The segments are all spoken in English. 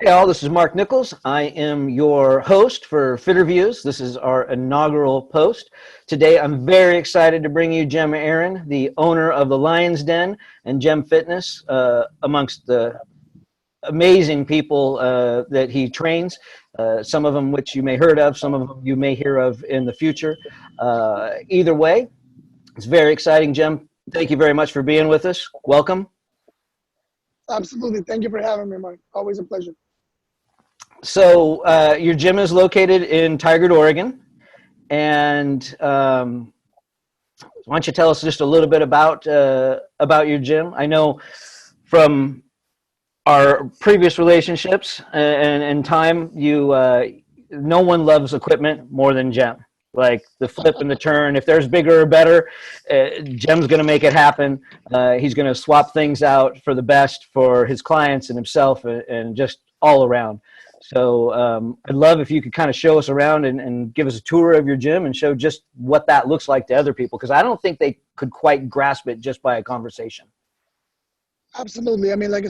Hey all, this is Mark Nichols. I am your host for Fitterviews. This is our inaugural post. Today I'm very excited to bring you Cem Eren, the owner of the Lion's Den and Cem Fittness, amongst the amazing people that he trains, some of them which you may heard of, some of them you may hear of in the future. Either way, it's very exciting. Cem, thank you very much for being with us. Welcome. Absolutely. Thank you for having me, Mark. Always a pleasure. So your gym is located in Tigard, Oregon, and why don't you tell us just a little bit about your gym? I know from our previous relationships and time, no one loves equipment more than Cem. Like the flip and the turn. If there's bigger or better, Cem's going to make it happen. He's going to swap things out for the best for his clients and himself, and just all around. So I'd love if you could kind of show us around and give us a tour of your gym and show just what that looks like to other people, because I don't think they could quite grasp it just by a conversation. Absolutely. I mean, like I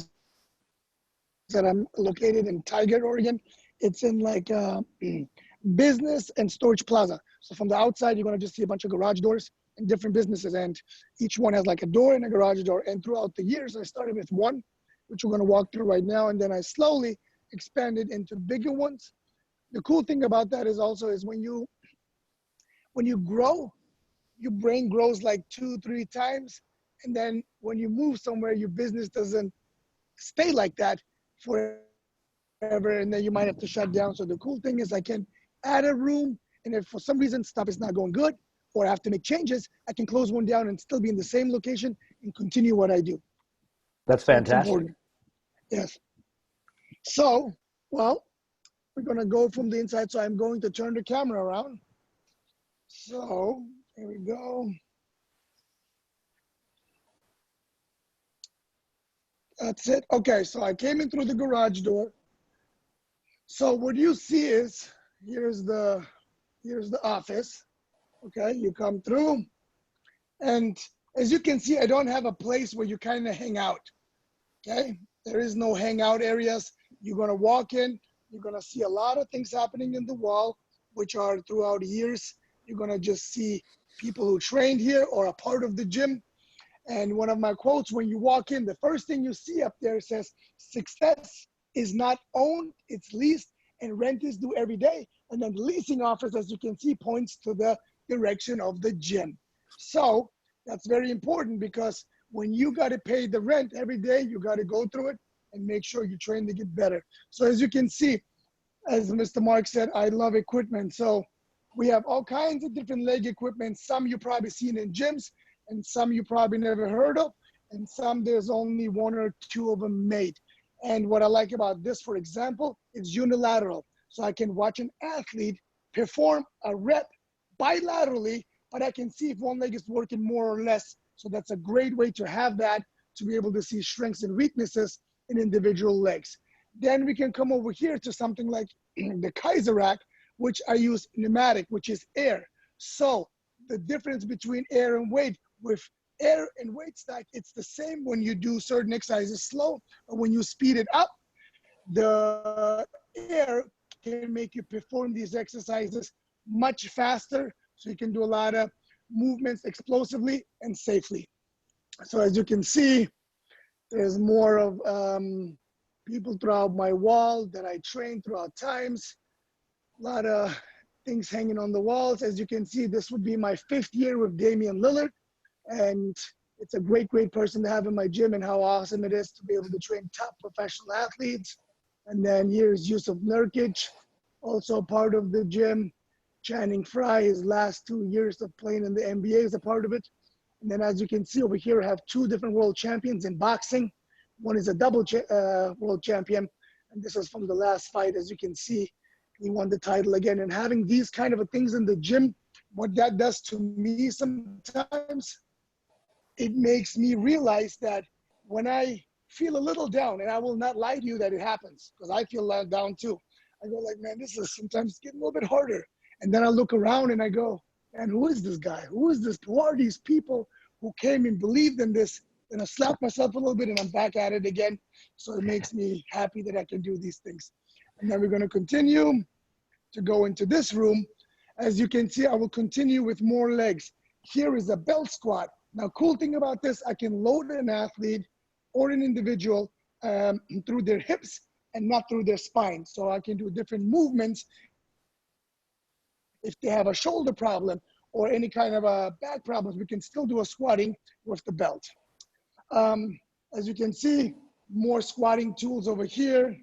said, I'm located in Tigard, Oregon. It's in like business and storage plaza. So from the outside, you're going to just see a bunch of garage doors and different businesses. And each one has like a door and a garage door. And throughout the years, I started with one, which we're going to walk through right now. And then I slowly expanded into bigger ones. The cool thing about that is when you grow, your brain grows like 2-3 times, and then when you move somewhere, your business doesn't stay like that forever, and then you might have to shut down. So the cool thing is I can add a room, and if for some reason stuff is not going good or I have to make changes, I can close one down and still be in the same location and continue what I do. That's fantastic. Yes. So, well, we're going to go from the inside. So I'm going to turn the camera around. So here we go. That's it. Okay, so I came in through the garage door. So what you see is, here's the office. Okay, you come through. And as you can see, I don't have a place where you kind of hang out. Okay, there is no hangout areas. You're going to walk in, you're going to see a lot of things happening in the wall, which are throughout years. You're going to just see people who trained here or a part of the gym. And one of my quotes, when you walk in, the first thing you see up there says, "Success is not owned, it's leased, and rent is due every day." And then the leasing office, as you can see, points to the direction of the gym. So that's very important, because when you got to pay the rent every day, you got to go through it and make sure you train to get better. So as you can see, as Mr. Mark said, I love equipment. So we have all kinds of different leg equipment. Some you probably seen in gyms, and some you probably never heard of, and some there's only 1 or 2 of them made. And what I like about this, for example, is unilateral. So I can watch an athlete perform a rep bilaterally, but I can see if one leg is working more or less. So that's a great way to have that, to be able to see strengths and weaknesses in individual legs. Then we can come over here to something like the Kaiser rack, which I use pneumatic, which is air. So the difference between air and weight, with air and weight stack, it's the same when you do certain exercises slow, or when you speed it up, the air can make you perform these exercises much faster, so you can do a lot of movements explosively and safely. So as you can see, there's more of people throughout my wall that I train throughout times. A lot of things hanging on the walls. As you can see, this would be my 5th year with Damian Lillard. And it's a great, great person to have in my gym, and how awesome it is to be able to train top professional athletes. And then here's Yusuf Nurkic, also part of the gym. Channing Frye, his last 2 years of playing in the NBA, is a part of it. And then as you can see over here, I have 2 different world champions in boxing. One is a double world champion, and this is from the last fight. As you can see, he won the title again. And having these kind of things in the gym, what that does to me sometimes, it makes me realize that when I feel a little down, and I will not lie to you that it happens, because I feel down too. I go like, man, this is sometimes getting a little bit harder. And then I look around and I go, man, who is this guy? Who is this? Who are these people who came and believed in this then I slap myself a little bit and I'm back at it again. So it makes me happy that I can do these things. And then we're going to continue to go into this room. As you can see, I will continue with more legs. Here is a belt squat. Now, cool thing about this, I can load an athlete or an individual through their hips and not through their spine. So I can do different movements. If they have a shoulder problem or any kind of a back problems, we can still do a squatting with the belt. As you can see, more squatting tools over here.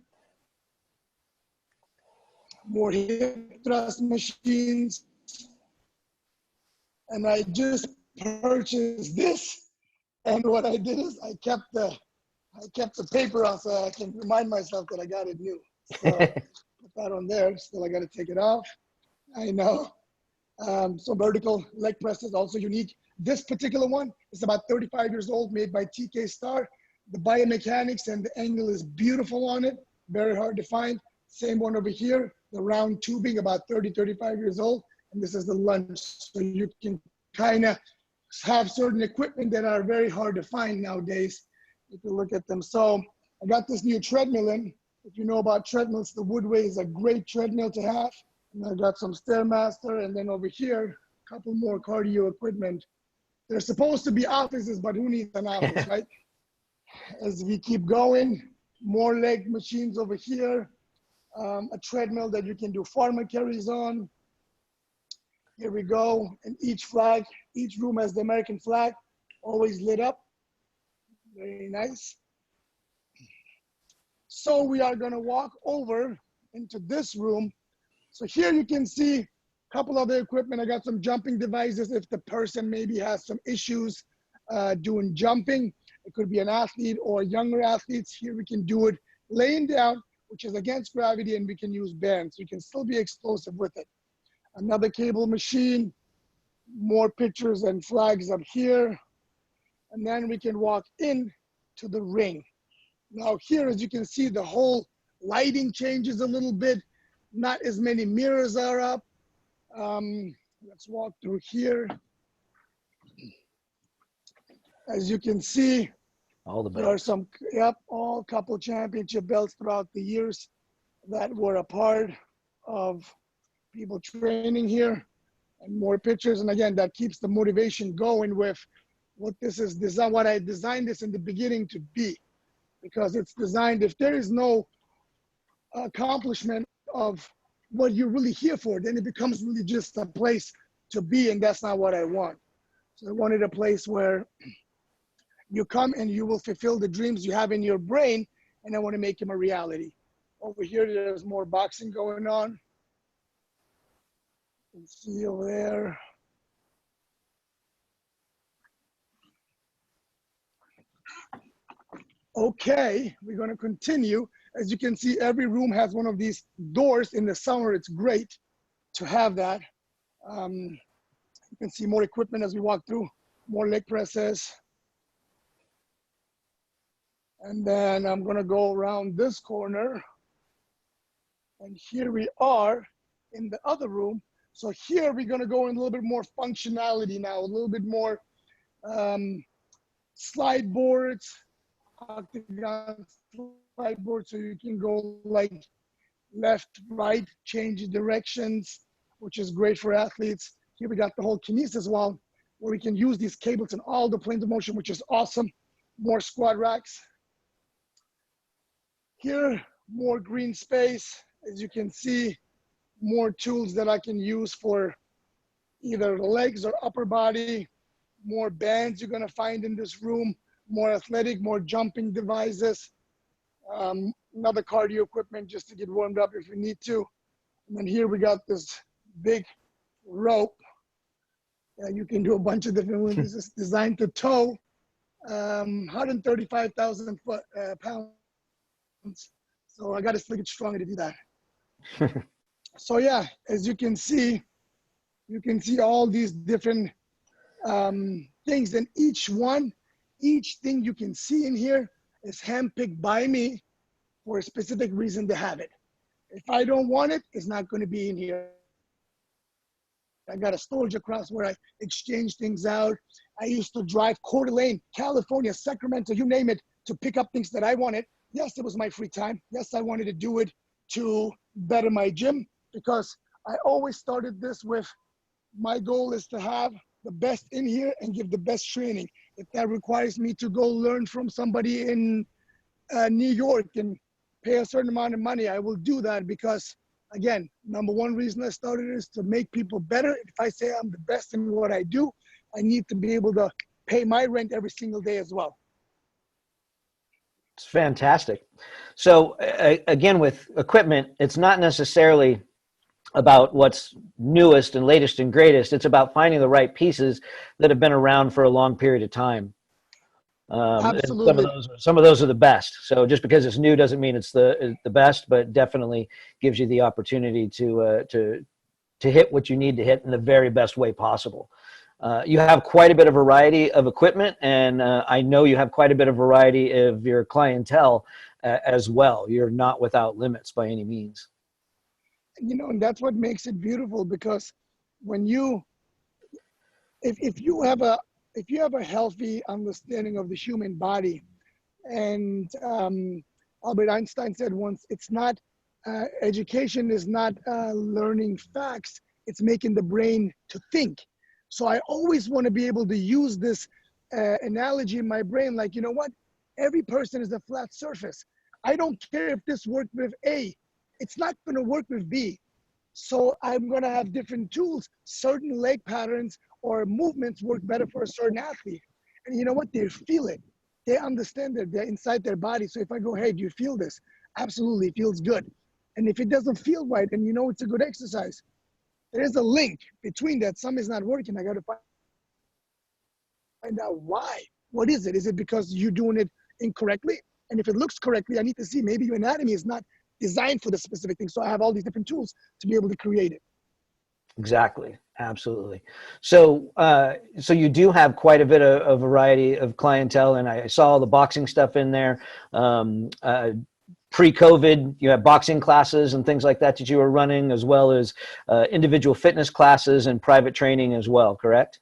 More hip thrust machines. And I just purchased this. And what I did is I kept the paper on so I can remind myself that I got it new. So put that on there. Still, I got to take it off. I know. So vertical leg press is also unique. This particular one is about 35 years old, made by TK Star. The biomechanics and the angle is beautiful on it. Very hard to find. Same one over here, the round tubing, about 30, 35 years old. And this is the lunge. So you can kind of have certain equipment that are very hard to find nowadays if you look at them. So I got this new treadmill in. If you know about treadmills, the Woodway is a great treadmill to have. And I got some Stairmaster, and then over here, a couple more cardio equipment. They're supposed to be offices, but who needs an office, right? As we keep going, more leg machines over here, a treadmill that you can do farmer carries on. Here we go, and each room has the American flag, always lit up. Very nice. So we are gonna walk over into this room. So here you can see a couple other equipment. I got some jumping devices if the person maybe has some issues doing jumping. It could be an athlete or younger athletes. Here we can do it laying down, which is against gravity, and we can use bands. We can still be explosive with it. Another cable machine, more pictures and flags up here. And then we can walk in to the ring. Now here, as you can see, the whole lighting changes a little bit. Not as many mirrors are up. Let's walk through here. As you can see, All the belts. there are some, all couple championship belts throughout the years that were a part of people training here, and more pictures. And again, that keeps the motivation going with what this is designed, what I designed this in the beginning to be, because it's designed, if there is no accomplishment of what you're really here for, then it becomes really just a place to be, and that's not what I want. So I wanted a place where you come and you will fulfill the dreams you have in your brain, and I want to make them a reality. Over here, there's more boxing going on. You can see over there. Okay, we're going to continue. As you can see, every room has one of these doors. In the summer, it's great to have that. You can see more equipment as we walk through, more leg presses. And then I'm going to go around this corner. And here we are in the other room. So here we're going to go in a little bit more functionality now, a little bit more slide boards, octagon slide board, so you can go like left, right, change directions, which is great for athletes. Here we got the whole kinesis wall where we can use these cables in all the planes of motion, which is awesome. More squat racks. Here, more green space. As you can see, more tools that I can use for either legs or upper body. More bands you're gonna find in this room. More athletic, more jumping devices. Another cardio equipment just to get warmed up if we need to. And then here we got this big rope. You can do a bunch of different ones. This is designed to tow 135,000 pounds. So I got to still get stronger to do that. So yeah, as you can see all these different things, and each thing you can see in here is handpicked by me for a specific reason to have it. If I don't want it, it's not going to be in here. I got a storage across where I exchange things out. I used to drive Coeur d'Alene, California, Sacramento, you name it, to pick up things that I wanted. Yes, it was my free time. Yes, I wanted to do it to better my gym, because I always started this with, my goal is to have the best in here and give the best training. If that requires me to go learn from somebody in New York and pay a certain amount of money, I will do that, because again, number one reason I started is to make people better. If I say I'm the best in what I do, I need to be able to pay my rent every single day as well. It's fantastic. So again, with equipment, it's not necessarily about what's newest and latest and greatest. It's about finding the right pieces that have been around for a long period of time. Absolutely. Some of those are the best. So just because it's new doesn't mean it's the best, but definitely gives you the opportunity to hit what you need to hit in the very best way possible. You have quite a bit of variety of equipment, and I know you have quite a bit of variety of your clientele as well. You're not without limits by any means. And that's what makes it beautiful, because when if you have a healthy understanding of the human body, and Albert Einstein said once, it's not education is not learning facts, it's making the brain to think. So I always want to be able to use this analogy in my brain, like, you know what, every person is a flat surface. I don't care if this worked with A, it's not going to work with B. So I'm going to have different tools. Certain leg patterns or movements work better for a certain athlete. And you know what? They feel it. They understand that they're inside their body. So if I go, hey, do you feel this? Absolutely, it feels good. And if it doesn't feel right, and you know it's a good exercise, there is a link between that. Some is not working. I got to find out why. What is it? Is it because you're doing it incorrectly? And if it looks correctly, I need to see maybe your anatomy is not designed for the specific thing. So I have all these different tools to be able to create it. Exactly. Absolutely. So, so you do have quite a bit of variety of clientele, and I saw all the boxing stuff in there. Pre-COVID, you had boxing classes and things like that you were running, as well as individual fitness classes and private training as well, correct?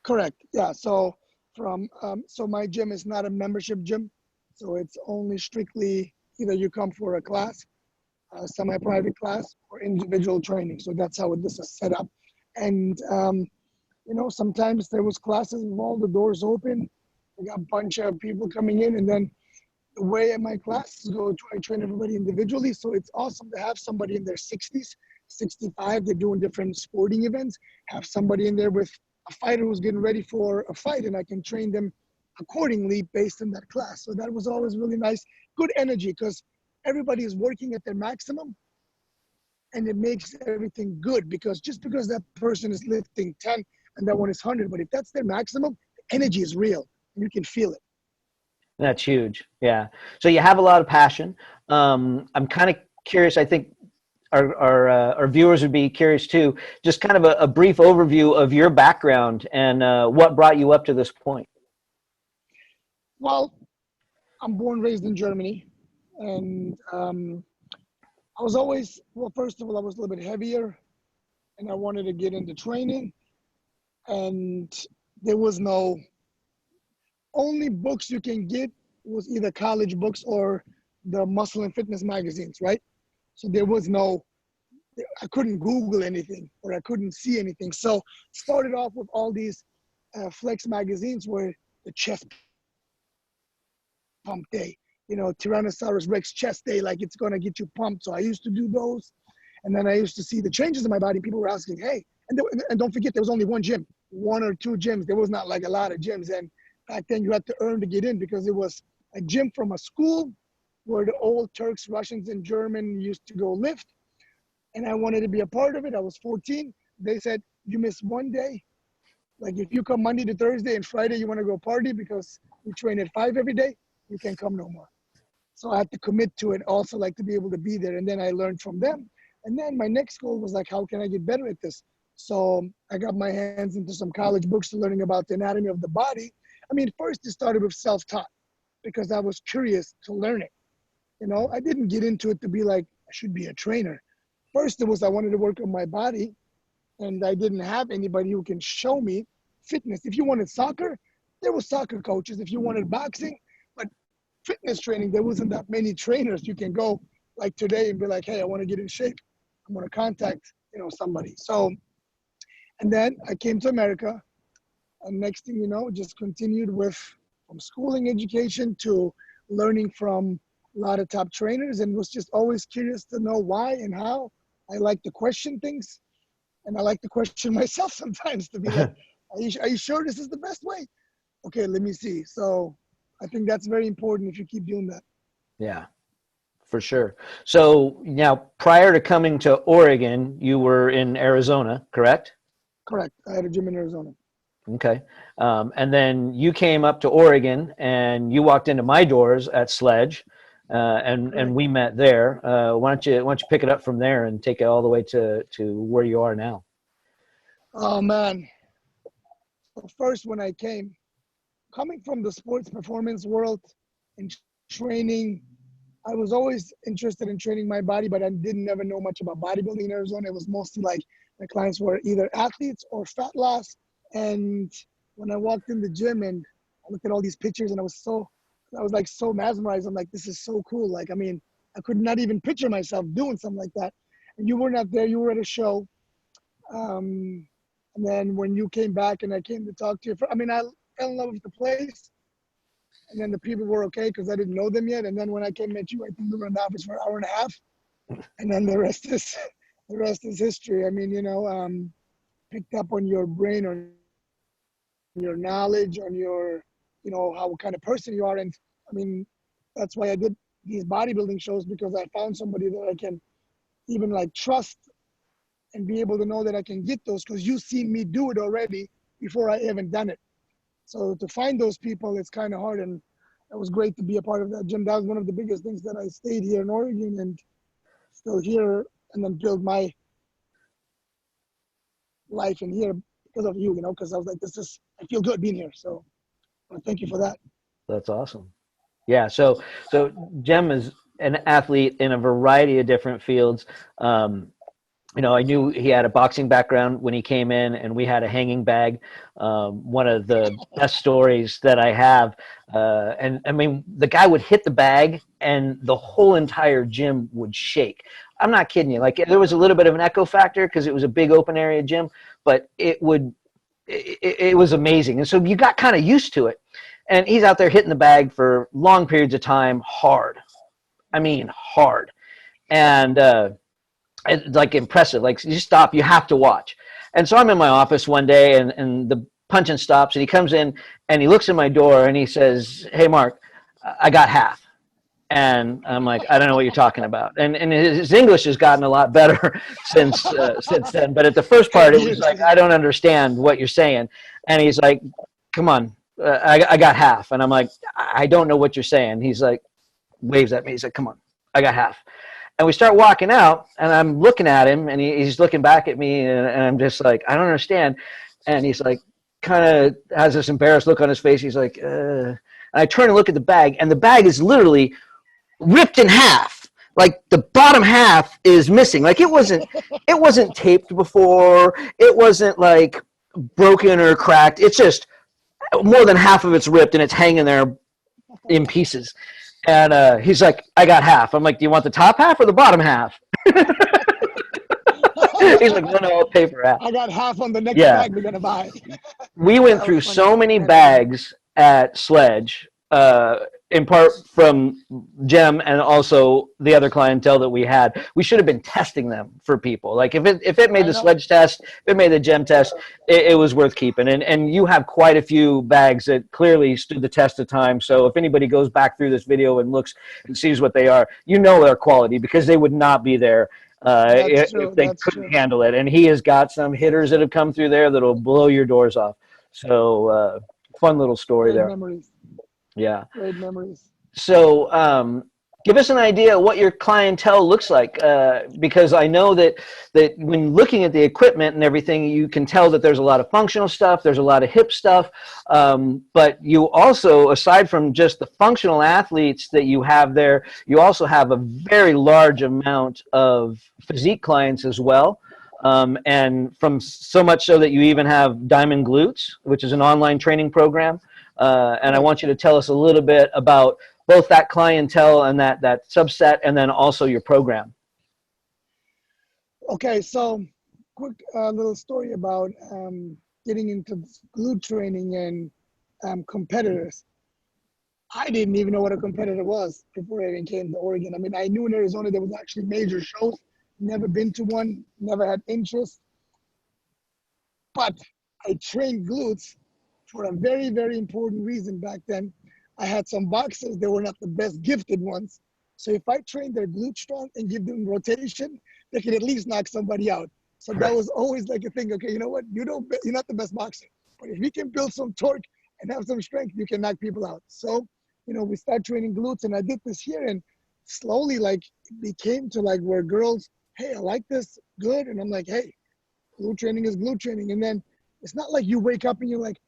Correct. Yeah. So so my gym is not a membership gym. So it's only strictly either you come for a class, semi-private class, or individual training. So that's how this is set up. And, sometimes there was classes with all the doors open. We got a bunch of people coming in, and then the way my classes go, I train everybody individually. So it's awesome to have somebody in their 60s, 65, they're doing different sporting events, have somebody in there with a fighter who's getting ready for a fight, and I can train them accordingly based on that class. So that was always really nice. Good energy, because everybody is working at their maximum, and it makes everything good, because just because that person is lifting 10 and that one is 100, but if that's their maximum, the energy is real and you can feel it. That's huge. Yeah. So you have a lot of passion. I'm kind of curious. I think our viewers would be curious too. Just kind of a brief overview of your background and what brought you up to this point. Well, I'm born, raised in Germany, and I was always, well, first of all, I was a little bit heavier, and I wanted to get into training, and there was no, only books you can get was either college books or the muscle and fitness magazines, right? So there was no, I couldn't Google anything, or I couldn't see anything. So started off with all these flex magazines where the chest pump day, Tyrannosaurus Rex chest day, like it's going to get you pumped. So I used to do those. And then I used to see the changes in my body. People were asking, hey, and don't forget, there was only one gym, one or two gyms. There was not like a lot of gyms. And back then you had to earn to get in, because it was a gym from a school where the old Turks, Russians, and German used to go lift. And I wanted to be a part of it. I was 14. They said, you miss one day. Like if you come Monday to Thursday and Friday, you want to go party because we train at 5 every day, you can't come no more. So I had to commit to it, also like to be able to be there. And then I learned from them. And then my next goal was like, how can I get better at this? So I got my hands into some college books learning about the anatomy of the body. I mean, first it started with self-taught, because I was curious to learn it. I didn't get into it to be like, I should be a trainer. First it was, I wanted to work on my body. and I didn't have anybody who can show me fitness. If you wanted soccer, there were soccer coaches. If you wanted boxing, but fitness training, there wasn't that many trainers. You can go like today and be like, hey, I want to get in shape. I'm going to contact, somebody. So, and then I came to America, and next thing you know, just continued with from schooling education to learning from a lot of top trainers, and was just always curious to know why and how. I like to question things, and I like to question myself sometimes to be like, are you sure this is the best way? Okay, let me see. So I think that's very important if you keep doing that. Yeah, for sure. So now, prior to coming to Oregon, you were in Arizona, correct? Correct. I had a gym in Arizona. Okay. And then you came up to Oregon and you walked into my doors at Sledge, and we met there. Why don't you pick it up from there and take it all the way to where you are now? Oh man. So first, when I came, coming from the sports performance world and training, I was always interested in training my body, but I didn't never know much about bodybuilding in Arizona. It was mostly like my clients were either athletes or fat loss. And when I walked in the gym and I looked at all these pictures, and I was so mesmerized. I'm like, this is so cool. Like, I mean, I could not even picture myself doing something like that. And you were not there. You were at a show. And then when you came back and I came to talk to you, I fell in love with the place. And then the people were okay because I didn't know them yet. And then when I came and met you, I think we were in the office for an hour and a half. And then the rest is history. I mean, picked up on your brain, on your knowledge, on your, how kind of person you are. And I mean, that's why I did these bodybuilding shows, because I found somebody that I can even like trust and be able to know that I can get those, because you see me do it already before I haven't done it. So to find those people, it's kind of hard. And it was great to be a part of that gym. That was one of the biggest things that I stayed here in Oregon and still here, and then build my life in here because of you, because I was like, I feel good being here. So thank you for that. That's awesome. Yeah. So Cem is an athlete in a variety of different fields. I knew he had a boxing background when he came in, and we had a hanging bag. One of the best stories that I have. And I mean, the guy would hit the bag and the whole entire gym would shake. I'm not kidding you. Like, there was a little bit of an echo factor because it was a big open area gym, but it was amazing. And so you got kind of used to it. And he's out there hitting the bag for long periods of time, hard. I mean, hard. And, like, impressive. Like, you stop, you have to watch. And so I'm in my office one day, and the punching stops, and he comes in and he looks at my door and he says, "Hey, Mark, I got half." And I'm like, "I don't know what you're talking about." And his English has gotten a lot better since then. But at the first part, it was like, "I don't understand what you're saying." And he's like, "Come on, I got half." And I'm like, "I don't know what you're saying." He's like, waves at me. He's like, "Come on, I got half." And we start walking out, and I'm looking at him, and he's looking back at me, and I'm just like, "I don't understand." And he's like, kind of has this embarrassed look on his face. He's like, And I turn and look at the bag, and the bag is literally ripped in half. Like, the bottom half is missing. Like, it wasn't taped before. It wasn't like broken or cracked. It's just more than half of it's ripped, and it's hanging there in pieces. And he's like, "I got half." I'm like, "Do you want the top half or the bottom half?" He's like, "No, I'll pay for half." I got half on the next bag we're going to buy. We went through so many bags at Sledge, in part from Cem and also the other clientele that we had. We should have been testing them for people. Like, if it made the Sledge test, if it made the Cem test, it was worth keeping. And you have quite a few bags that clearly stood the test of time. So if anybody goes back through this video and looks and sees what they are, their quality, because they would not be there if they couldn't handle it. And he has got some hitters that have come through there that'll blow your doors off. So fun little story there. Memories. Yeah. Great memories. So give us an idea of what your clientele looks like, because I know that when looking at the equipment and everything, you can tell that there's a lot of functional stuff, there's a lot of hip stuff, but you also, aside from just the functional athletes that you have there, you also have a very large amount of physique clients as well. and from so much so that you even have Diamond Glutes, which is an online training program. And I want you to tell us a little bit about both that clientele and that subset, and then also your program. Okay, so quick little story about getting into glute training and competitors. I didn't even know what a competitor was before I even came to Oregon. I mean, I knew in Arizona there was actually major shows. Never been to one, never had interest. But I trained glutes for a very, very important reason back then. I had some boxers, they were not the best gifted ones. So if I trained their glute strong and give them rotation, they could at least knock somebody out. So that was always like a thing. Okay, you know what? You're not the best boxer, but if you can build some torque and have some strength, you can knock people out. So, we start training glutes, and I did this here, and slowly, like, it became to like where girls, hey, I like this, good, and I'm like, hey, glute training is glute training, and then it's not like you wake up and you're like,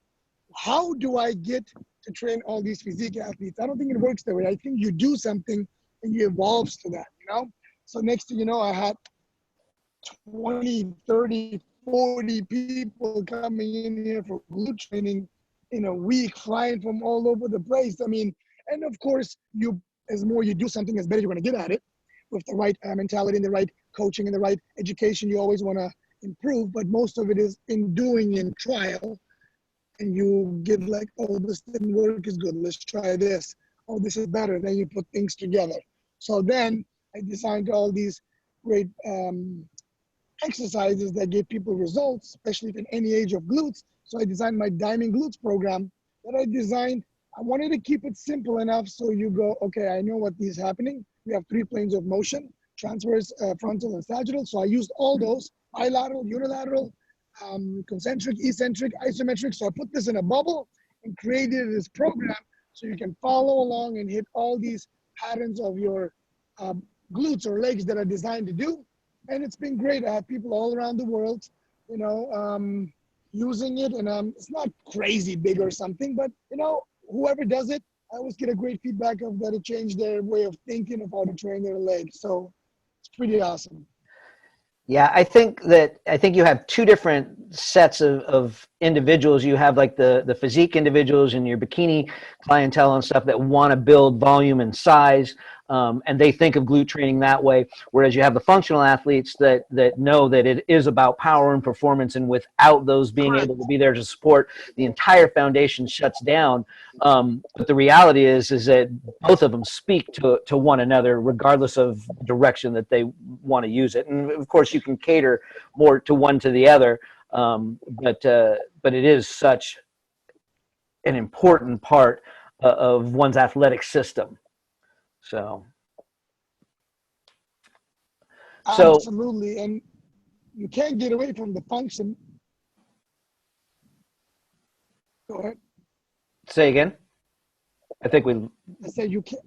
how do I get to train all these physique athletes? I don't think it works that way. I think you do something and you evolve to that. So next thing you know, I had 20, 30, 40 people coming in here for glute training in a week, flying from all over the place. I mean, and of course, as more you do something, as better you're going to get at it. With the right mentality and the right coaching and the right education, you always want to improve, but most of it is in doing and trial. And you get like, oh, this didn't work as good. Let's try this. Oh, this is better. Then you put things together. So then I designed all these great exercises that give people results, especially in any age of glutes. So I designed my Diamond Glutes program that I designed. I wanted to keep it simple enough so you go, okay, I know what is happening. We have 3 planes of motion, transverse, frontal, and sagittal. So I used all those, bilateral, unilateral, concentric, eccentric, isometric. So I put this in a bubble and created this program so you can follow along and hit all these patterns of your glutes or legs that are designed to do. And it's been great. I have people all around the world, using it. And it's not crazy big or something, but, whoever does it, I always get a great feedback of that it changed their way of thinking of how to train their legs. So it's pretty awesome. Yeah, I think you have 2 different sets of individuals. You have like the physique individuals and your bikini clientele and stuff that want to build volume and size, and they think of glute training that way. Whereas you have the functional athletes that know that it is about power and performance, and without those being able to be there to support, the entire foundation shuts down. But the reality is that both of them speak to one another, regardless of the direction that they want to use it. And of course, you can cater more to one to the other, but it is such an important part of one's athletic system. So Absolutely, and you can't get away from the function. Go ahead. Say again. I said you can't.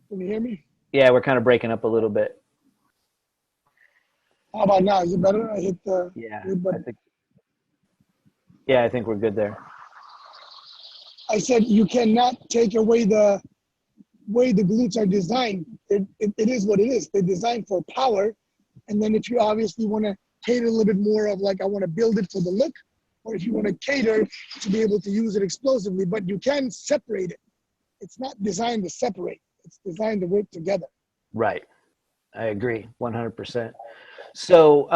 Can you hear me? Yeah, we're kind of breaking up a little bit. How about now? Is it better? I hit the button. I think we're good there. I said you cannot take away the way the glutes are designed. It is what it is. They're designed for power. And then if you obviously want to cater a little bit more of like, I want to build it for the look, or if you want to cater to be able to use it explosively, but you can separate it. It's not designed to separate. It's designed to work together. Right. I agree 100%. So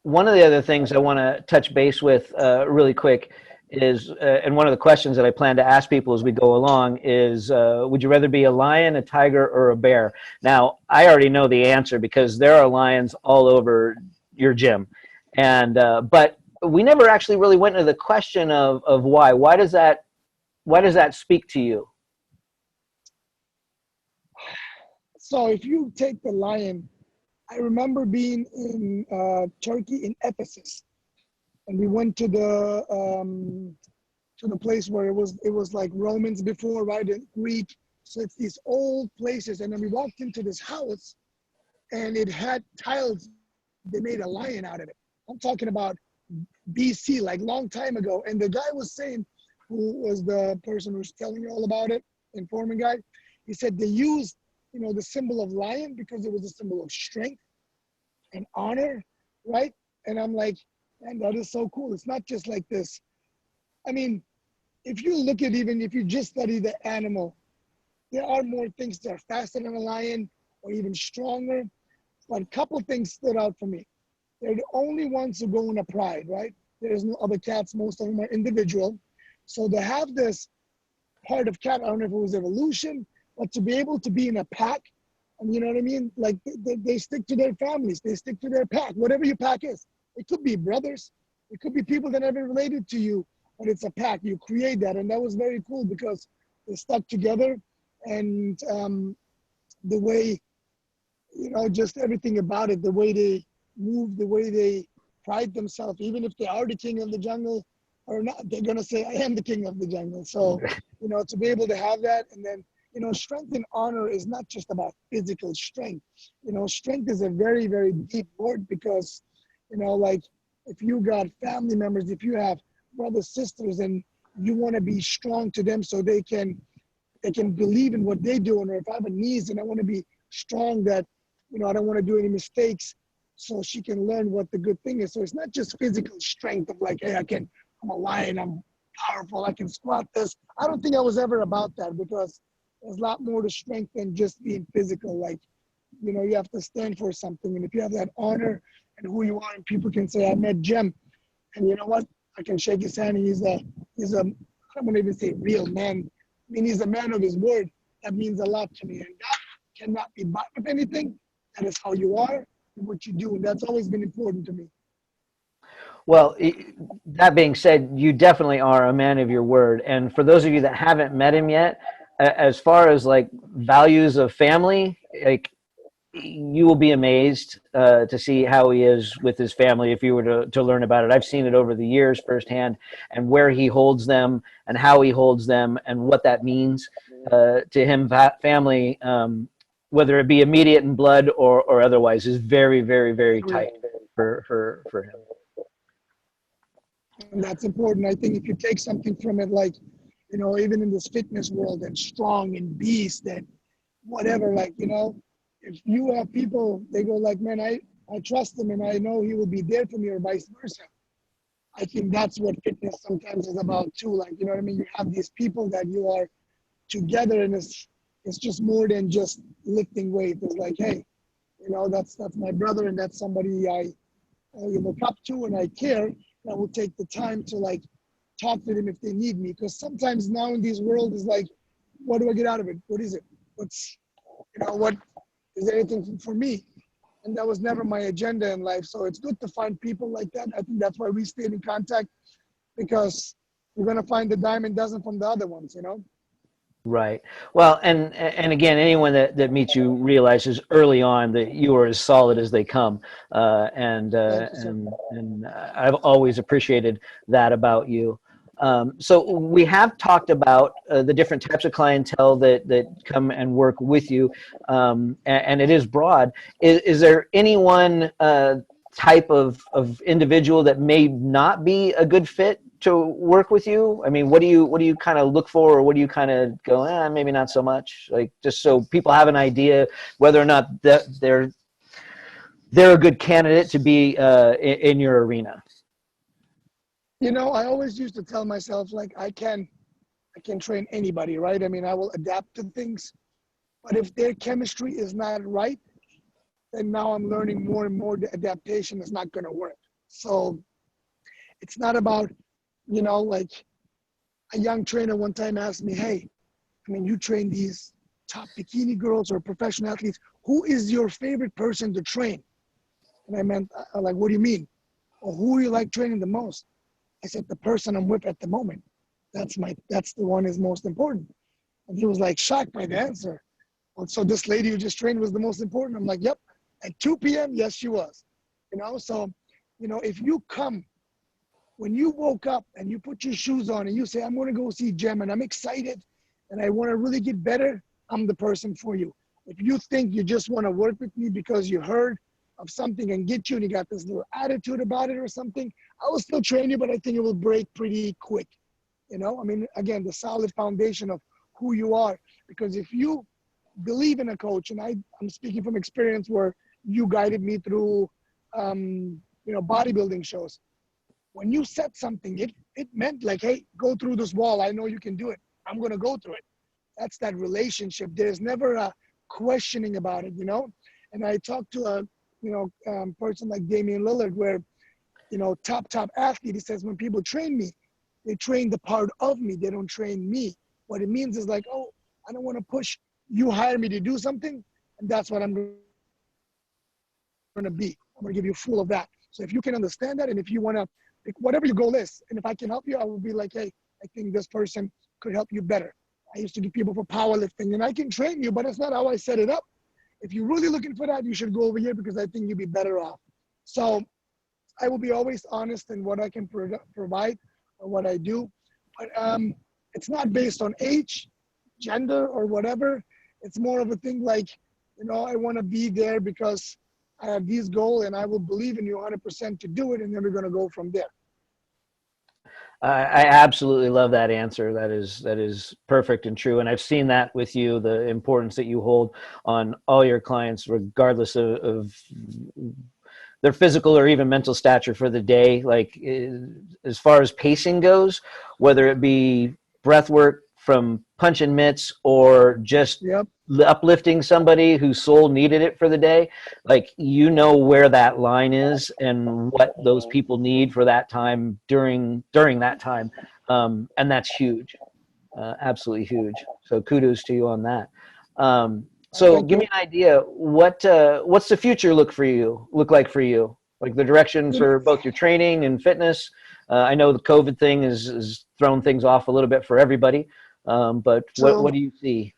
one of the other things I want to touch base with really quick is, and one of the questions that I plan to ask people as we go along is, would you rather be a lion, a tiger, or a bear? Now, I already know the answer because there are lions all over your gym. And but we never actually really went into the question of why. Why does that speak to you? So if you take the lion, I remember being in Turkey, in Ephesus, and we went to the place where it was like Romans before, right? In Greek. So it's these old places, and then we walked into this house, and it had tiles. They made a lion out of it. I'm talking about BC, like long time ago. And the guy was saying, who was the person who was telling you all about it, informing guy, he said they used, the symbol of lion because it was a symbol of strength and honor, right? And I'm like, man, that is so cool. It's not just like this. I mean, if you look at, even if you just study the animal, there are more things that are faster than a lion or even stronger. But a couple things stood out for me. They're the only ones who go in a pride, right? There's no other cats. Most of them are individual. So they have this part of cat, I don't know if it was evolution, but to be able to be in a pack, and you know what I mean? Like they stick to their families. They stick to their pack, whatever your pack is. It could be brothers. It could be people that never related to you, but it's a pack. You create that. And that was very cool because they stuck together. And the way, you know, just everything about it, the way they move, the way they pride themselves, even if they are the king of the jungle or not, they're going to say, I am the king of the jungle. So, you know, to be able to have that. And then, you know, strength and honor is not just about physical strength. You know, strength is a very, very deep word because, you know, like if you got family members, if you have brothers, sisters, and you want to be strong to them so they can believe in what they're doing. Or if I have a niece and I want to be strong that, you know, I don't want to do any mistakes so she can learn what the good thing is. So it's not just physical strength of like, hey, I'm a lion, I'm powerful, I can squat this. I don't think I was ever about that because there's a lot more to strength than just being physical. Like, you know, you have to stand for something. And if you have that honor and who you are, and people can say, I met Cem, and you know what? I can shake his hand and he's a, I don't want to even say real man. I mean, he's a man of his word. That means a lot to me. And that cannot be bought with anything. That is how you are and what you do. And that's always been important to me. Well, that being said, you definitely are a man of your word. And for those of you that haven't met him yet, as far as like values of family, like you will be amazed to see how he is with his family if you were to learn about it. I've seen it over the years firsthand, and where he holds them and how he holds them and what that means to him. Family, whether it be immediate in blood or otherwise, is very, very, very tight for him. And that's important. I think if you take something from it, like, you know, even in this fitness world and strong and beast and whatever, like, you know, if you have people, they go like, man, I trust him and I know he will be there for me or vice versa. I think that's what fitness sometimes is about too. Like, you know what I mean? You have these people that you are together and it's just more than just lifting weight. It's like, hey, you know, that's my brother and that's somebody I look up to and I care. I will take the time to like talk to them if they need me. Because sometimes now in this world is like, what do I get out of it? What is it? What's, you know, what is there anything for me? And that was never my agenda in life. So it's good to find people like that. I think that's why we stayed in contact, because you're going to find the diamond dozen from the other ones, you know? Right. Well, and again, anyone that meets you realizes early on that you are as solid as they come, and I've always appreciated that about you. So we have talked about the different types of clientele that come and work with you, and it is broad. Is there any one type of individual that may not be a good fit to work with you? I mean, what do you kind of look for, or what do you kind of go, maybe not so much, like just so people have an idea whether or not they're a good candidate to be in your arena? You know, I always used to tell myself, like, I can train anybody, right? I mean, I will adapt to things, but if their chemistry is not right, then now I'm learning more and more the adaptation is not going to work. So it's not about, you know, like a young trainer one time asked me, hey, I mean, you train these top bikini girls or professional athletes. Who is your favorite person to train? And I meant, like, what do you mean? Or who you like training the most? I said, the person I'm with at the moment. That's the one is most important. And he was like shocked by the answer. Well, so this lady who just trained was the most important. I'm like, yep. At 2 p.m., yes, she was. You know, so, you know, if you come, when you woke up and you put your shoes on and you say, I'm going to go see Cem and I'm excited and I want to really get better, I'm the person for you. If you think you just want to work with me because you heard of something and get you and you got this little attitude about it or something, I will still train you, but I think it will break pretty quick. You know, I mean, again, the solid foundation of who you are. Because if you believe in a coach, and I'm speaking from experience where you guided me through bodybuilding shows. When you set something, it meant like, hey, go through this wall. I know you can do it. I'm going to go through it. That's that relationship. There's never a questioning about it, And I talked to a, person like Damian Lillard where, top athlete, he says, when people train me, they train the part of me. They don't train me. What it means is like, oh, I don't want to push. You hire me to do something, and that's what I'm going to be. I'm going to give you full of that. So if you can understand that, and if you want to, whatever your goal is, and if I can help you, I will be like, hey, I think this person could help you better. I used to get people for powerlifting, and I can train you, but it's not how I set it up. If you're really looking for that, you should go over here because I think you'll be better off. So I will be always honest in what I can provide or what I do. But it's not based on age, gender, or whatever. It's more of a thing like, I want to be there because I have these goals and I will believe in you 100% to do it. And then we're going to go from there. I absolutely love that answer. That is perfect and true. And I've seen that with you, the importance that you hold on all your clients, regardless of their physical or even mental stature for the day. Like as far as pacing goes, whether it be breath work from punch and mitts or just uplifting somebody whose soul needed it for the day, like where that line is and what those people need for that time during that time, and that's huge, absolutely huge. So kudos to you on that. So give me an idea, what's the future look like for you? Like the direction for both your training and fitness. I know the COVID thing is thrown things off a little bit for everybody. But what do you see?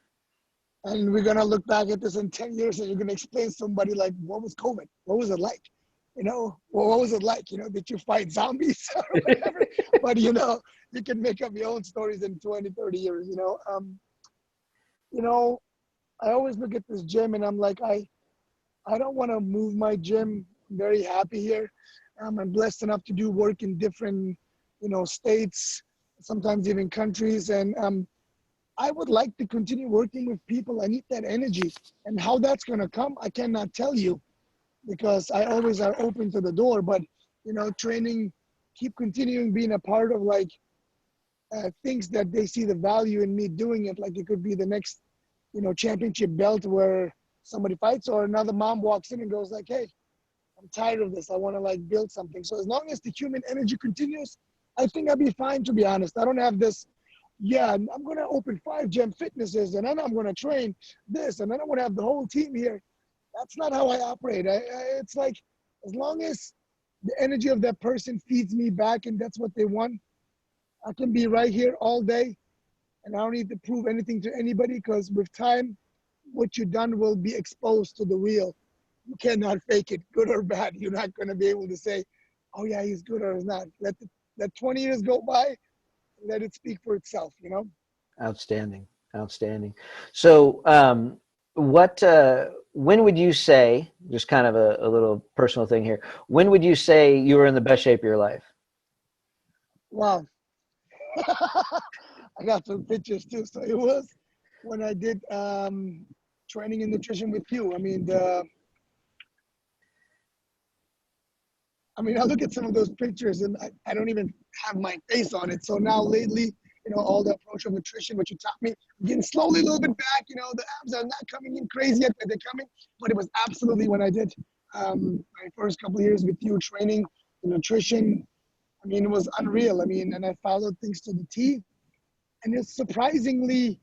And we're going to look back at this in 10 years and you're going to explain to somebody like, what was COVID? What was it like? What was it like? Did you fight zombies or whatever? But, you can make up your own stories in 20, 30 years, I always look at this gym and I'm like, I don't want to move my gym. I'm very happy here. I'm blessed enough to do work in different, states, sometimes even countries. And I would like to continue working with people. I need that energy. And how that's going to come, I cannot tell you because I always are open to the door. But, training, keep continuing being a part of like things that they see the value in me doing it. Like it could be the next, championship belt where somebody fights or another mom walks in and goes like, hey, I'm tired of this. I want to like build something. So as long as the human energy continues, I think I'll be fine, to be honest. I don't have this, I'm going to open 5 gym fitnesses and then I'm going to train this and then I'm going to have the whole team here. That's not how I operate. It's like, as long as the energy of that person feeds me back and that's what they want, I can be right here all day and I don't need to prove anything to anybody because with time, what you've done will be exposed to the real. You cannot fake it, good or bad. You're not going to be able to say, oh yeah, he's good or he's not. Let 20 years go by, let it speak for itself, Outstanding. So when would you say, just kind of a little personal thing here, when would you say you were in the best shape of your life? Wow. I got some pictures too. So it was when I did training and nutrition with you. I look at some of those pictures and I don't even have my face on it. So now lately, all the approach of nutrition, what you taught me, I'm getting slowly a little bit back, the abs are not coming in crazy yet, but they're coming. But it was absolutely when I did my first couple of years with you training the nutrition. It was unreal. And I followed things to the T. And it's surprisingly,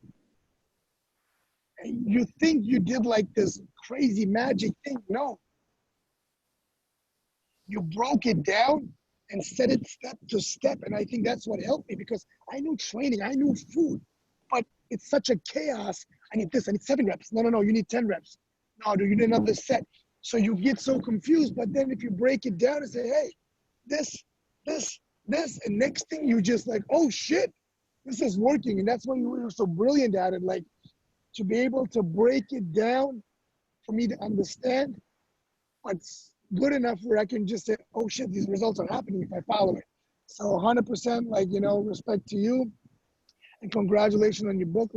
you think you did like this crazy magic thing. No. You broke it down and set it step to step. And I think that's what helped me because I knew training, I knew food, but it's such a chaos. I need this, I need 7 reps. No, you need 10 reps. No, you need another set. So you get so confused. But then if you break it down and say, hey, this, and next thing you just like, oh shit, this is working. And that's why you were so brilliant at it. Like to be able to break it down for me to understand what's good enough where I can just say, oh shit, these results are happening if I follow it. So 100% respect to you and congratulations on your book.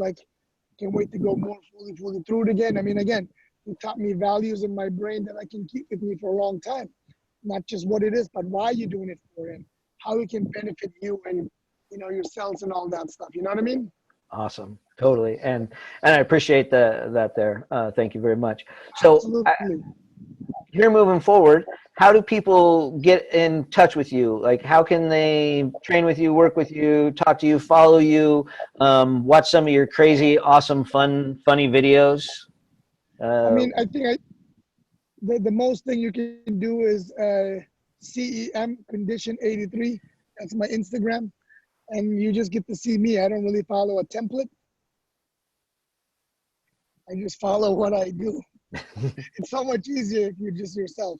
Can't wait to go more fully through it again. Again, you taught me values in my brain that I can keep with me for a long time. not just what it is, but why you're doing it for, and how it can benefit you and, you know, your cells and all that stuff. You know what I mean? Awesome. Totally. And I appreciate that there. Thank you very much. So Absolutely. here moving forward, how do people get in touch with you? Like, how can they train with you, work with you, talk to you, follow you, watch some of your crazy, awesome, funny videos? I mean, I think the most thing you can do is CEM Condition 83. That's my Instagram. And you just get to see me. I don't really follow a template. I just follow what I do. It's so much easier if you're just yourself.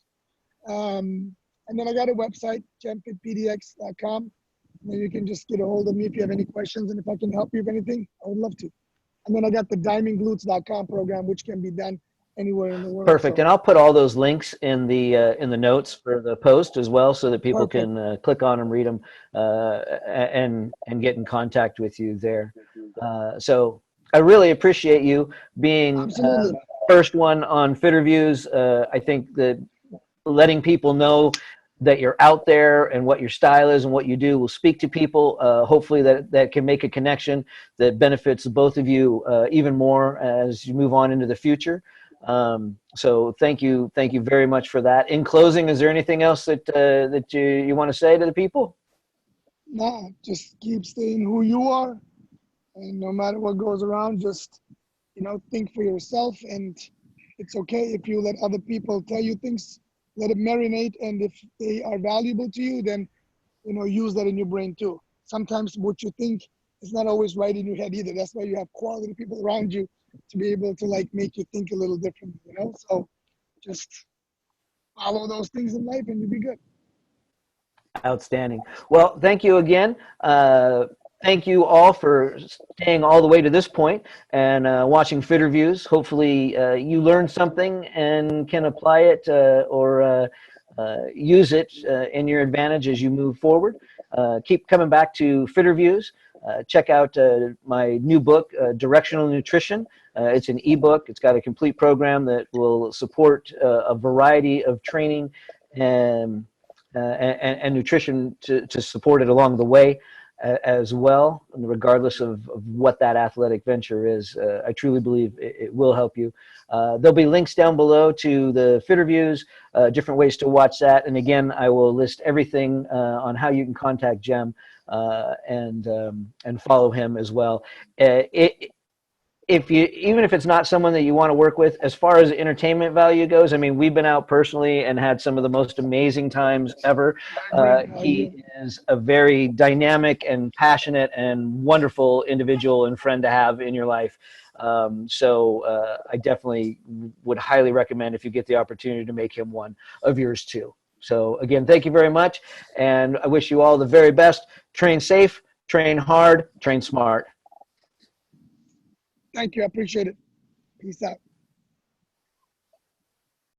And then I got a website, gemfitpdx.com. And then you can just get a hold of me if you have any questions. And if I can help you with anything, I would love to. And then I got the diamondglutes.com program, which can be done anywhere in the world. Perfect. So. And I'll put all those links in the notes for the post as well, so that people Perfect. can click on them, read them, and get in contact with you there. So I really appreciate you being first one on Fitterviews. I think that letting people know that you're out there and what your style is and what you do will speak to people. Hopefully that can make a connection that benefits both of you even more as you move on into the future. So thank you very much for that. In closing, is there anything else that you want to say to the people? No, just keep staying who you are, and no matter what goes around, just, you know, think for yourself. And it's okay if you let other people tell you things. Let it marinate, and if they are valuable to you, then, you know, use that in your brain too. Sometimes what you think is not always right in your head either. That's why you have quality people around you to be able to, like, make you think a little differently, you know? So just follow those things in life and you'll be good. Outstanding. Well, thank you again. Thank you all for staying all the way to this point and watching Fitterviews. Hopefully you learned something and can apply it or use it in your advantage as you move forward. Keep coming back to Fitterviews. Check out my new book, Directional Nutrition. It's an e-book. It's got a complete program that will support a variety of training and nutrition to support it along the way as well, regardless of what that athletic venture is. I truly believe it will help you. There'll be links down below to the Fitterviews, different ways to watch that. And again, I will list everything on how you can contact Cem and follow him as well. Even if it's not someone that you want to work with, as far as entertainment value goes, I mean, we've been out personally and had some of the most amazing times ever. He is a very dynamic and passionate and wonderful individual and friend to have in your life. So I definitely would highly recommend, if you get the opportunity, to make him one of yours too. So again, thank you very much. And I wish you all the very best. Train safe, train hard, train smart. Thank you. I appreciate it. Peace out.